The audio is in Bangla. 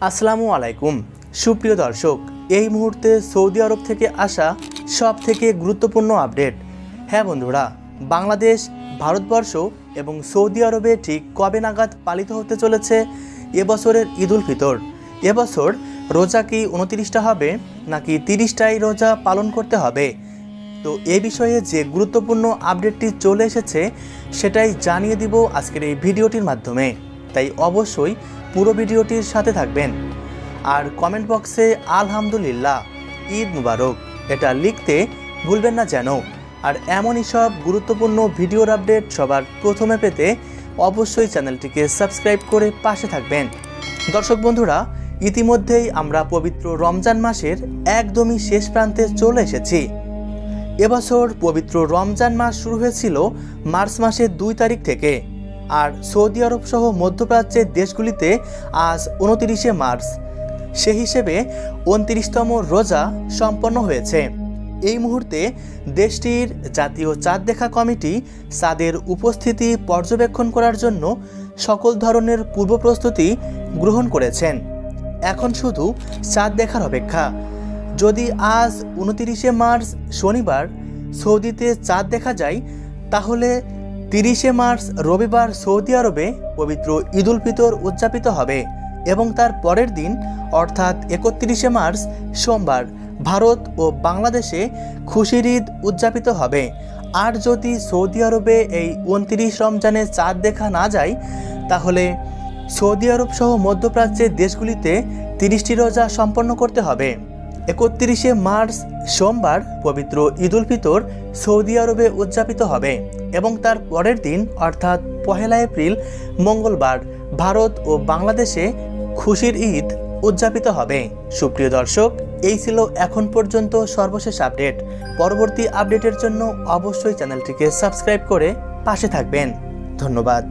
আসসালামু আলাইকুম সুপ্রিয় দর্শক, এই মুহূর্তে সৌদি আরব থেকে আসা সব থেকে গুরুত্বপূর্ণ আপডেট। হ্যাঁ বন্ধুরা, বাংলাদেশ, ভারতবর্ষ এবং সৌদি আরবে ঠিক কবে নাগাদ পালিত হতে চলেছে এবছরের ঈদ উল ফিতর? এবছর রোজা কি 29টা হবে নাকি 30টাই রোজা পালন করতে হবে? তো এ বিষয়ে যে গুরুত্বপূর্ণ আপডেটটি চলে এসেছে সেটাই জানিয়ে দিব আজকের এই ভিডিওটির মাধ্যমে, তাই অবশ্যই পুরো ভিডিওটির সাথে থাকবেন। আর কমেন্ট বক্সে আলহামদুলিল্লাহ, ঈদ মুবারক এটা লিখতে ভুলবেন না যেন। আর এমনই সব গুরুত্বপূর্ণ ভিডিওর আপডেট সবার প্রথমে পেতে অবশ্যই চ্যানেলটিকে সাবস্ক্রাইব করে পাশে থাকবেন। দর্শক বন্ধুরা, ইতিমধ্যেই আমরা পবিত্র রমজান মাসের একদমই শেষ প্রান্তে চলে এসেছি। এবছর পবিত্র রমজান মাস শুরু হয়েছিল মার্চ মাসের 2 তারিখ থেকে, আর সৌদি আরব সহ মধ্যপ্রাচ্যের দেশগুলিতে আজ 29শে মার্চ। সে হিসেবে 29তম রোজা সম্পন্ন হয়েছে। এই মুহূর্তে দেশটির জাতীয় চাঁদ দেখা কমিটি চাঁদের উপস্থিতি পর্যবেক্ষণ করার জন্য সকল ধরনের পূর্ব প্রস্তুতি গ্রহণ করেছেন। এখন শুধু চাঁদ দেখার অপেক্ষা। যদি আজ 29শে মার্চ শনিবার সৌদিতে চাঁদ দেখা যায়, তাহলে 30শে মার্চ রবিবার সৌদি আরবে পবিত্র ঈদ উল ফিতর উদযাপিত হবে এবং তার পরের দিন অর্থাৎ 31শে মার্চ সোমবার ভারত ও বাংলাদেশে খুশির ঈদ উদযাপিত হবে। আর যদি সৌদি আরবে এই 29 রমজানে চাঁদ দেখা না যায়, তাহলে সৌদি আরব সহ মধ্যপ্রাচ্যের দেশগুলিতে 30টি রোজা সম্পন্ন করতে হবে। 31শে মার্চ সোমবার পবিত্র ঈদ উল ফিতর সৌদি আরবে উদযাপিত হবে এবং তার পরের দিন অর্থাৎ 1 এপ্রিল মঙ্গলবার ভারত ও বাংলাদেশে খুশির ঈদ উদযাপিত হবে। সুপ্রিয় দর্শক, এই ছিল এখন পর্যন্ত সর্বশেষ আপডেট। পরবর্তী আপডেটের জন্য অবশ্যই চ্যানেলটিকে সাবস্ক্রাইব করে পাশে থাকবেন। ধন্যবাদ।